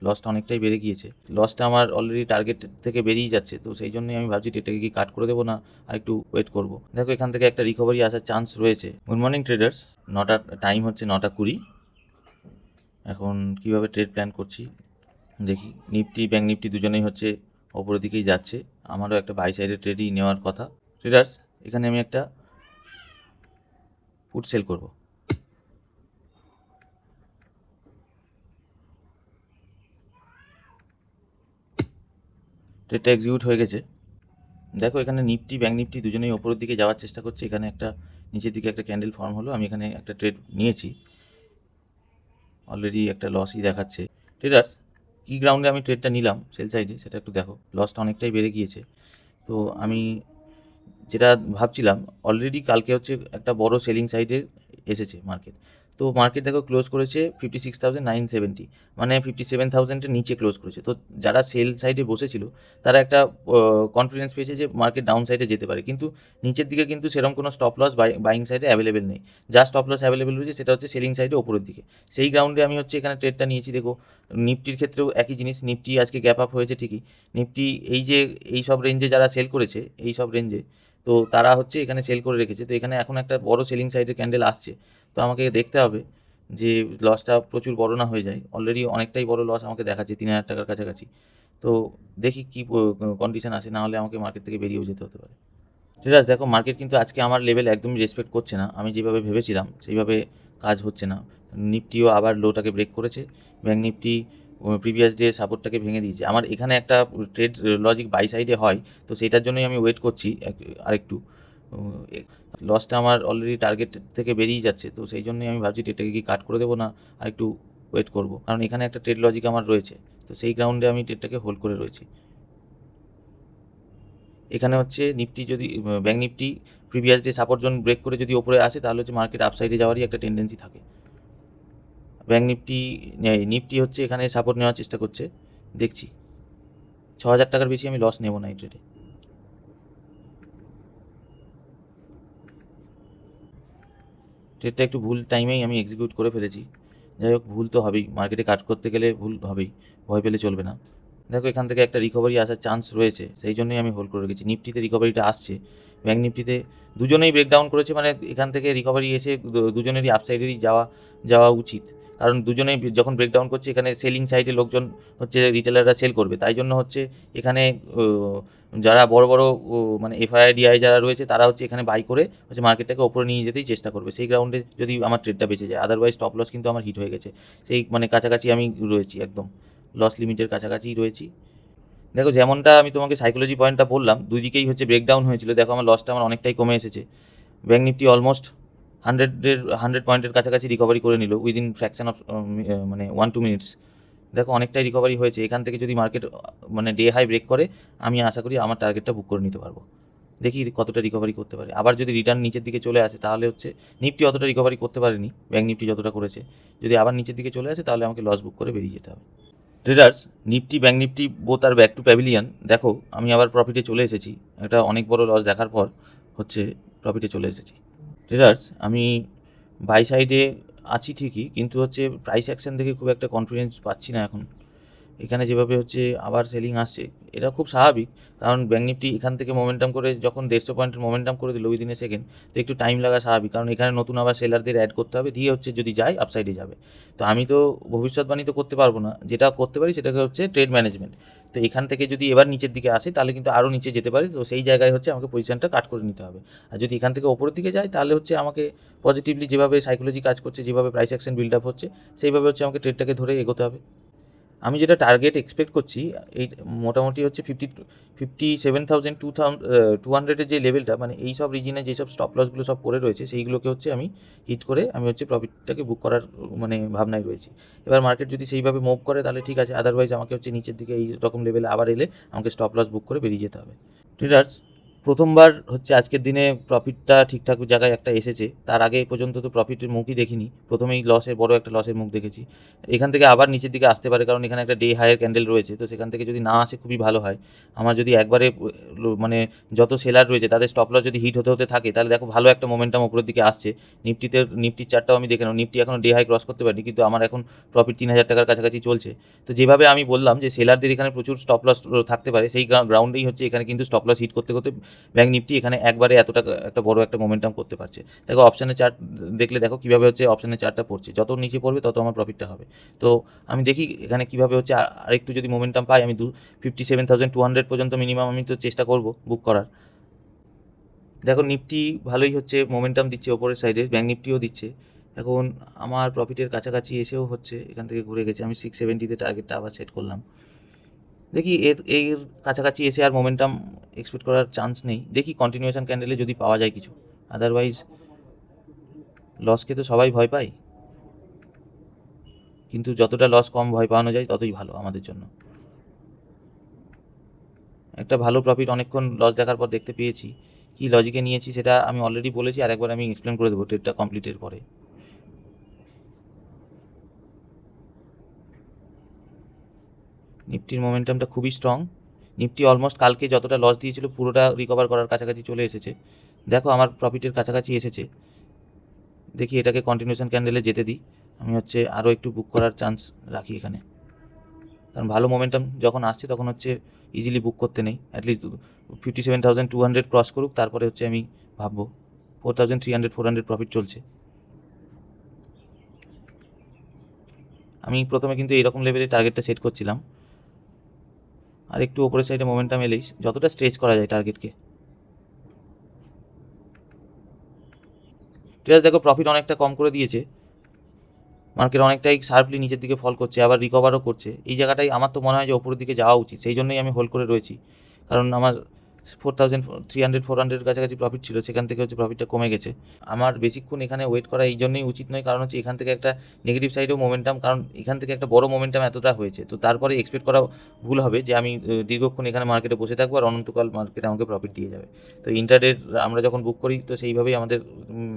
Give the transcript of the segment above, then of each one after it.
লসটা অনেকটাই বেড়ে গিয়েছে। লসটা আমার অলরেডি টার্গেট থেকে বেরিয়ে যাচ্ছে, তো সেই জন্যই আমি ভাবছি ট্রেডটাকে কি কাট করে দেবো না আর একটু ওয়েট করবো। দেখো এখান থেকে একটা রিকভারি আসার চান্স রয়েছে। গুড মর্নিং ট্রেডার্স, টাইম হচ্ছে 9:20। এখন কিভাবে ট্রেড প্ল্যান করছি দেখি। নিফটি ব্যাঙ্ক নিফটি দুজনেই হচ্ছে ওপরের দিকেই যাচ্ছে। আমারও একটা বাই সাইডের ট্রেডই নেওয়ার কথা। ট্রেডার্স, এখানে আমি একটা পুট সেল করব। ট্রেডটা এক্সিকিউট হয়ে গেছে। দেখো এখানে নিফটি ব্যাঙ্ক নিফটি দুজনেই ওপরের দিকে যাওয়ার চেষ্টা করছে। এখানে একটা নিচের দিকে একটা ক্যান্ডেল ফর্ম হলো, আমি এখানে একটা ট্রেড নিয়েছি। অলরেডি একটা লসই দেখাচ্ছে। ট্রেডার্স, কী গ্রাউন্ডে আমি ট্রেডটা নিলাম সেল সাইডে সেটা একটু দেখো। লসটা অনেকটাই বেড়ে গিয়েছে। তো আমি যেটা ভাবছিলাম, অলরেডি কালকে হচ্ছে একটা বড় সেলিং সাইডে এসেছে মার্কেট। তো মার্কেট দেখো ক্লোজ করেছে 56,970, মানে 57,000-এর নিচে ক্লোজ করেছে। তো যারা সেল সাইডে বসেছিল তারা একটা কনফিডেন্স পেয়েছে যে মার্কেট ডাউন সাইডে যেতে পারে, কিন্তু নিচের দিকে কিন্তু সেরকম কোনো স্টপ লস বাইং সাইডে অ্যাভেলেবেল নেই। যা স্টপ লস অ্যাভেলেবেল রয়েছে সেটা হচ্ছে সেলিং সাইডে ওপরের দিকে। সেই গ্রাউন্ডে আমি হচ্ছে এখানে ট্রেডটা নিয়েছি। দেখো নিফটির ক্ষেত্রেও একই জিনিস। নিফটি আজকে গ্যাপ আপ হয়েছে ঠিকই। নিফটি এই সব রেঞ্জে যারা সেল করেছে, এই সব রেঞ্জে, তো তারা হচ্ছে এখানে সেল করে রেখেছে। তো এখানে এখন একটা বড় সেলিং সাইডের ক্যান্ডেল আসছে। তো আমাকে দেখতে হবে যে লসটা প্রচুর বড় না হয়ে যায়। অলরেডি অনেকটাই বড় লস আমাকে দেখাচ্ছে, 3,000 টাকার কাছাকাছি। তো দেখি কী কন্ডিশন আসে, না হলে আমাকে মার্কেট থেকে বেরিয়েও যেতে হতে পারে। ঠিক আছে, দেখো মার্কেট কিন্তু আজকে আমার লেভেল একদমই রেসপেক্ট করছে না। আমি যেভাবে ভেবেছিলাম সেইভাবে কাজ হচ্ছে না। নিফটিও আবার লোটাকে ব্রেক করেছে। ব্যাঙ্ক নিফটি প্রিভিয়াস ডে সাপোর্টটাকে ভেঙে দিয়েছে। আমার এখানে একটা ট্রেড লজিক বাই সাইডে হয়, তো সেটার জন্যই আমি ওয়েট করছি আরেকটু। লসটা আমার অলরেডি টার্গেট থেকে বেরিয়ে যাচ্ছে, তো সেই জন্যই আমি ভাবছি ট্রেডটাকে কি কাট করে দেবো না আর একটু ওয়েট করবো, কারণ এখানে একটা ট্রেড লজিক আমার রয়েছে। তো সেই গ্রাউন্ডে আমি ট্রেডটাকে হোল্ড করে রয়েছি। এখানে হচ্ছে নিফটি যদি bank Nifty previous day support zone break করে যদি ওপরে আসে, তাহলে হচ্ছে মার্কেট আপসাইডে যাওয়ারই একটা টেন্ডেন্সি থাকে। ব্যাঙ্ক নিফটি হচ্ছে এখানে সাপোর্ট নেওয়ার চেষ্টা করছে, দেখছি 6,000 টাকার বেশি আমি লস নেব না এই ট্রেডে। ট্রেডটা একটু ভুল টাইমেই আমি এক্সিকিউট করে ফেলেছি। যাই হোক, ভুল তো হবেই, মার্কেটে কাজ করতে গেলে ভুল হবেই, ভয় পেলে চলবে না। দেখো এখান থেকে একটা রিকভারি আসার চান্স রয়েছে, সেই জন্যই আমি হোল্ড করে রেখেছি। নিফটিতে রিকভারিটা আসছে, ব্যাঙ্ক নিফটিতে দুজনেই ব্রেকডাউন করেছে, মানে এখান থেকে রিকভারি এসে দুজনেরই আপসাইডেরই যাওয়া উচিত। কারণ দুজনেই যখন ব্রেকডাউন করছে, এখানে সেলিং সাইডে লোকজন হচ্ছে রিটেলাররা সেল করবে, তাই জন্য হচ্ছে এখানে যারা বড় বড় মানে এফআইআইডিআই যারা রয়েছে তারা হচ্ছে এখানে বাই করে হচ্ছে মার্কেটটাকে ওপরে নিয়ে যেতেই চেষ্টা করবে। সেই গ্রাউন্ডে যদি আমার ট্রেডটা বেঁচে যায়, আদারওয়াইজ স্টপ লস কিন্তু আমার হিট হয়ে গেছে। সেই মানে কাছাকাছি আমি রয়েছি, একদম লস লিমিটের কাছাকাছিই রয়েছি। দেখো যেমনটা আমি তোমাকে সাইকোলজি পয়েন্টটা বললাম, দুই দিকেই হচ্ছে ব্রেকডাউন হয়েছিল। দেখো আমার লসটা আমার অনেকটাই কমে এসেছে। ব্যাঙ্ক নিফটি অলমোস্ট 100 পয়েন্টের কাছাকাছি রিকভারি করে নিল উইদিন ফ্র্যাকশন অফ মানে 1-2 মিনিটস। দেখো অনেকটাই রিকভারি হয়েছে। এখান থেকে যদি মার্কেট মানে ডে হাই ব্রেক করে, আমি আশা করি আমার টার্গেটটা বুক করে নিতে পারবো। দেখি কতটা রিকভারি করতে পারে। আবার যদি রিটার্ন নিচের দিকে চলে আসে, তাহলে হচ্ছে নিফটি অতটা রিকভারি করতে পারেনি, ব্যাঙ্ক নিফটি যতটা করেছে। যদি আবার নিচের দিকে চলে আসে, তাহলে আমাকে লস বুক করে বেরিয়ে যেতে হবে। Traders, Nifty bank Nifty both are back to pavilion. দেখো আমি আবার প্রফিটে চলে এসেছি। একটা অনেক বড় লস দেখার পর হচ্ছে প্রফিটে চলে এসেছি। ট্রেডার্স, আমি বাই সাইডে আছি ঠিকই, কিন্তু হচ্ছে প্রাইস অ্যাকশন দেখে খুব একটা কনফিডেন্স পাচ্ছি না এখন। এখানে যেভাবে হচ্ছে আবার সেলিং আসছে, এটা খুব স্বাভাবিক। কারণ ব্যাঙ্ক নিফটি এখান থেকে মোমেন্টাম করে যখন 150 পয়েন্টের মোমেন্টাম করে দিল উইদিন এ সেকেন্ড, তো একটু টাইম লাগা স্বাভাবিক। কারণ এখানে নতুন আবার সেলারদের অ্যাড করতে হবে, দিয়ে হচ্ছে যদি যায় আপসাইডে যাবে। তো আমি তো ভবিষ্যৎবাণী তো করতে পারবো না, যেটা করতে পারি সেটাকে হচ্ছে ট্রেড ম্যানেজমেন্ট। তো এখান থেকে যদি এবার নিচের দিকে আসে, তাহলে কিন্তু আরও নিচে যেতে পারে। তো সেই জায়গায় হচ্ছে আমাকে পজিশনটা কাট করে নিতে হবে। আর যদি এখান থেকে ওপরের দিকে যায়, তাহলে হচ্ছে আমাকে পজিটিভলি যেভাবে সাইকোলজি কাজ করছে, যেভাবে প্রাইস অ্যাকশন বিল্ড আপ হচ্ছে, সেইভাবে হচ্ছে আমাকে ট্রেডটাকে ধরে এগোতে হবে। আমি যেটা টার্গেট এক্সপেক্ট করছি, এই মোটামুটি হচ্ছে 57,200-এর যে লেভেলটা, মানে এই সব রিজনে যেসব স্টপ লসগুলো সব পড়ে রয়েছে, সেইগুলোকে হচ্ছে আমি হিট করে আমি হচ্ছে প্রফিটটাকে বুক করার মানে ভাবনায় রয়েছি। এবার মার্কেট যদি সেইভাবে মুভ করে তাহলে ঠিক আছে, আদারওয়াইজ আমাকে হচ্ছে নিচের দিকে এই রকম লেভেলে আবার এলে আমাকে স্টপ লস বুক করে বেরিয়ে যেতে হবে। ট্রেডার্স, প্রথমবার হচ্ছে আজকের দিনে প্রফিটটা ঠিকঠাক জায়গায় একটা এসেছে। তার আগে পর্যন্ত তো প্রফিটের মুখই দেখিনি। প্রথমেই বড় একটা লসের মুখ দেখেছি। এখান থেকে আবার নিচের দিকে আসতে পারে, কারণ এখানে একটা ডে হাইয়ের ক্যান্ডেল রয়েছে। তো সেখান থেকে যদি না আসে খুবই ভালো হয়। আমার যদি একবারে মানে যত সেলার রয়েছে তাদের স্টপ লস যদি হিট হতে থাকে, তাহলে দেখো ভালো একটা মোমেন্টাম উপরের দিকে আসছে। নিফটির চার্টটাও আমি দেখে নাও, নিফটি এখনও ডে হাই ক্রস করতে পারেনি, কিন্তু আমার এখন প্রফিট 3000 টাকার কাছাকাছি চলছে। তো যেভাবে আমি বললাম যে সেলারদের এখানে প্রচুর স্টপ লস থাকতে পারে, সেই গ্রাউন্ডেই হচ্ছে এখানে কিন্তু স্টপ লস হিট করতে করতে ব্যাঙ্ক নিফটি এখানে একবারে এতটা একটা বড় একটা মোমেন্টাম করতে পারছে। দেখো অপশানের চার্ট দেখলে দেখো কীভাবে হচ্ছে অপশানের চার্টটা পড়ছে, যত নিচে পড়বে তত আমার প্রফিটটা হবে। তো আমি দেখি এখানে কীভাবে হচ্ছে আরেকটু যদি মোমেন্টাম পাই, আমি 57,200 পর্যন্ত মিনিমাম আমি তো চেষ্টা করব বুক করার। দেখো নিফটি ভালোই হচ্ছে মোমেন্টাম দিচ্ছে ওপরের সাইডে, ব্যাঙ্ক নিফটিও দিচ্ছে। এখন আমার প্রফিটের কাছাকাছি এসেও হচ্ছে, এখান থেকে ঘুরে গেছে। আমি 670-তে টার্গেটটা আবার সেট করলাম। দেখি এর কাছাকাছি এসে আর মোমেন্টাম এক্সপেক্ট করার চান্স নেই। দেখি কন্টিনিউয়েশন ক্যান্ডেলে যদি পাওয়া যায় কিছু, আদারওয়াইজ লসকে তো সবাই ভয় পায়, কিন্তু যতটা লস কম ভয় পাওয়ানো যায় ততই ভালো আমাদের জন্য। একটা ভালো প্রফিট অনেকক্ষণ লস দেখার পর দেখতে পেয়েছি। কী লজিকে নিয়েছি সেটা আমি অলরেডি বলেছি, আরেকবার আমি এক্সপ্লেন করে দেবো ট্রেডটা কমপ্লিটের পরে। নিফটির মোমেন্টামটা খুবই স্ট্রং। নিফটি অলমোস্ট কালকে যতটা লস দিয়েছিল পুরোটা রিকভার করার কাছাকাছি চলে এসেছে। দেখো আমার প্রফিটের কাছাকাছি এসেছে। দেখি এটাকে কন্টিনিউশন ক্যান্ডেলে যেতে দিই। আমি হচ্ছে আরও একটু বুক করার চান্স রাখি এখানে, কারণ ভালো মোমেন্টাম যখন আসছে তখন হচ্ছে ইজিলি বুক করতে নেই। অ্যাটলিস্ট 57,200 ক্রস করুক, তারপরে হচ্ছে আমি ভাববো। 4,300-400 প্রফিট চলছে। আমি প্রথমে কিন্তু এইরকম লেভেলে টার্গেটটা সেট করছিলাম, আর একটু ওপরের সাইডে মোমেন্টাম এলেই যতটা স্ট্রেচ করা যায় টার্গেটকে। ঠিক আছে, দেখো প্রফিট অনেকটা কম করে দিয়েছে। মার্কেট অনেকটাই শার্পলি নিচের দিকে ফল করছে, আবার রিকভারও করছে। এই জায়গাটাই আমার তো মনে হয় যে ওপরের দিকে যাওয়া উচিত, সেই জন্যই আমি হোল্ড করে রয়েছি। কারণ আমার 4,300-400 কাছাকাছি প্রফিট ছিল, সেখান থেকে হচ্ছে প্রফিটটা কমে গেছে। আমার বেশিক্ষণ এখানে ওয়েট করা এই জন্যই উচিত নয়, কারণ হচ্ছে এখান থেকে একটা নেগেটিভ সাইডেও মোমেন্টাম, কারণ এখান থেকে একটা বড় মোমেন্টাম এতটা হয়েছে, তো তারপরে এক্সপেক্ট করা ভুল হবে যে আমি দীর্ঘক্ষণ এখানে মার্কেটে বসে থাকবো আর অনন্তকাল মার্কেটে আমাকে প্রফিট দিয়ে যাবে। তো ইন্টারডে আমরা যখন বুক করি তো সেইভাবেই আমাদের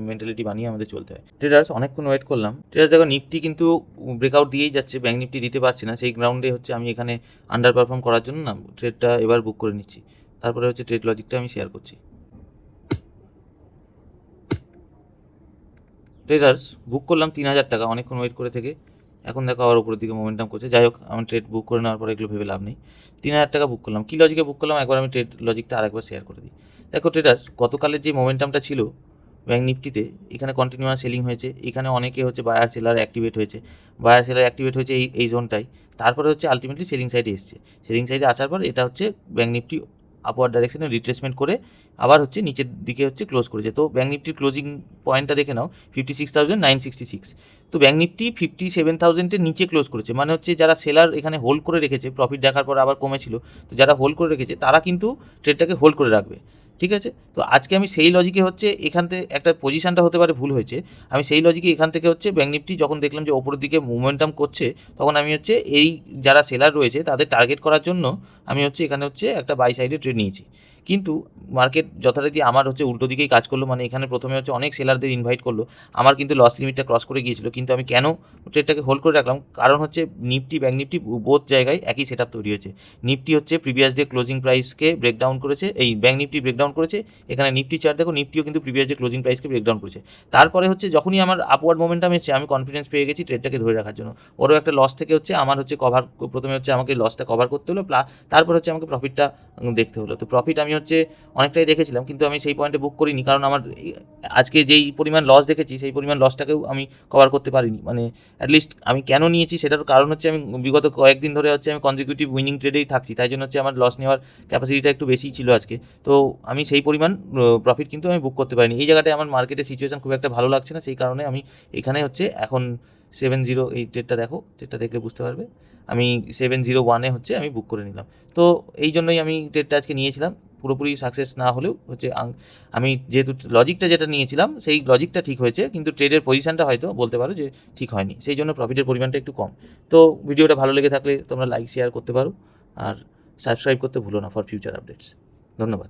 মেন্টালিটি বানিয়ে আমাদের চলতে হয়। ট্রেডার্স অনেকক্ষণ ওয়েট করলাম। ট্রেডার্স দেখো নিফটি কিন্তু ব্রেকআউট দিয়েই যাচ্ছে, ব্যাঙ্ক নিফটি দিতে পারছে না। সেই গ্রাউন্ডে হচ্ছে আমি এখানে আন্ডার পারফর্ম করার জন্য না ট্রেডটা এবার বুক করে নিচ্ছি। তারপরে হচ্ছে ট্রেড লজিকটা আমি শেয়ার করছি। ট্রেডার্স বুক করলাম 3,000 টাকা অনেকক্ষণ ওয়েট করে থেকে। এখন দেখো আবার উপরের দিকে মোমেন্টাম করছে। যাই হোক, আমার ট্রেড বুক করে নেওয়ার পরে এগুলো ভেবে লাভ নেই। 3,000 টাকা বুক করলাম। কী লজিকে বুক করলাম একবার আমি ট্রেড লজিকটা আরেকবার শেয়ার করে দিই। দেখো ট্রেডার্স, গতকালের যে মোমেন্টামটা ছিল ব্যাঙ্ক নিফটিতে, এখানে কন্টিনিউয়াস সেলিং হয়েছে। এখানে অনেকে হচ্ছে বায়ার সেলার অ্যাক্টিভেট হয়েছে, এই জোনটাই। তারপরে হচ্ছে আলটিমেটলি সেলিং সাইডে এসছে। সেলিং সাইডে আসার পর এটা হচ্ছে ব্যাঙ্ক নিফটি আপওয়ার্ড ডাইরেকশনে রিট্রেসমেন্ট করে আবার হচ্ছে নিচের দিকে হচ্ছে ক্লোজ করেছে। তো ব্যাঙ্ক নিফটির ক্লোজিং পয়েন্টটা দেখে নাও, 56,966। তো ব্যাঙ্ক নিফটি 57,000-এর নিচে ক্লোজ করেছে, মানে হচ্ছে যারা সেলার এখানে হোল্ড করে রেখেছে, প্রফিট দেখার পর আবার কমেছিল, তো যারা হোল্ড করে রেখেছে তারা কিন্তু ট্রেডটাকে হোল্ড করে রাখবে। ঠিক আছে, তো আজকে আমি সেই লজিকে হচ্ছে এখান থেকে একটা পজিশনটা হতে পারে ভুল হয়েছে, আমি সেই লজিকে এখান থেকে হচ্ছে ব্যাঙ্ক নিফটি যখন দেখলাম যে ওপরের দিকে মোমেন্টাম করছে, তখন আমি হচ্ছে এই যারা সেলার রয়েছে তাদের টার্গেট করার জন্য আমি হচ্ছে এখানে হচ্ছে একটা বাই সাইডে ট্রেড নিয়েছি। কিন্তু মার্কেট যথারীতি আমার হচ্ছে উল্টো দিকেই কাজ করলো, মানে এখানে প্রথমে হচ্ছে অনেক সেলারদের ইনভাইট করলো, আমার কিন্তু লস লিমিটটা ক্রস করে গিয়েছিল। কিন্তু আমি কেন ট্রেডটাকে হোল্ড করে রাখলাম, কারণ হচ্ছে নিফটি ব্যাঙ্ক নিফটি বোথ জায়গায় একই সেট আপ তৈরি হয়েছে। নিফটি হচ্ছে প্রিভিয়াস ডে ক্লোজিং প্রাইসকে ব্রেকডাউন করেছে, এই ব্যাঙ্ক নিফটি ব্রেকডাউন করেছে। এখানে নিফটি চার্ট দেখো, নিফটিও কিন্তু প্রিভিয়াস ডে ক্লোজিং প্রাইসকে ব্রেকডাউন করেছে। তারপরে হচ্ছে যখনই আমার আপওয়ার্ড মোমেন্টাম এসেছে, আমি কনফিডেন্স পেয়ে গেছি ট্রেডটাকে ধরে রাখার জন্য। বড় একটা লস থেকে হচ্ছে আমার হচ্ছে প্রথমে হচ্ছে আমাকে লসটা কভার করতে হলো, তারপর হচ্ছে আমাকে প্রফিটটা দেখতে হলো। তো প্রফিট আমি হচ্ছে অনেকটাই দেখেছিলাম, কিন্তু আমি সেই পয়েন্টে বুক করিনি, কারণ আমার আজকে যেই পরিমাণ লস দেখেছি সেই পরিমাণ লসটাকেও আমি কভার করতে পারিনি। মানে অ্যাটলিস্ট আমি কেন নিয়েছি সেটার কারণ হচ্ছে আমি বিগত কয়েকদিন ধরে হচ্ছে আমি কনজিকিউটিভ উইনিং ট্রেডেই থাকছি, তাই জন্য হচ্ছে আমার লস নেওয়ার ক্যাপাসিটিটা একটু বেশিই ছিল আজকে। তো আমি সেই পরিমাণ প্রফিট কিন্তু আমি বুক করতে পারিনি। এই জায়গাটায় আমার মার্কেটের সিচুয়েশন খুব একটা ভালো লাগছে না, সেই কারণে আমি এখানে হচ্ছে এখন 70, এই ট্রেডটা দেখো, ট্রেডটা দেখলে বুঝতে পারবে, আমি 701-এ হচ্ছে আমি বুক করে নিলাম। তো এই জন্যই আমি ট্রেডটা আজকে নিয়েছিলাম। পুরোপুরি সাকসেস না হলেও হচ্ছে আমি যেহেতু লজিকটা যেটা নিয়েছিলাম সেই লজিকটা ঠিক হয়েছে, কিন্তু ট্রেডের পজিশনটা হয়তো বলতে পারো যে ঠিক হয়নি, সেই জন্য প্রফিটের পরিমাণটা একটু কম। তো ভিডিওটা ভালো লেগে থাকলে তোমরা লাইক শেয়ার করতে পারো, আর সাবস্ক্রাইব করতে ভুলো না ফর ফিউচার আপডেটস। ধন্যবাদ।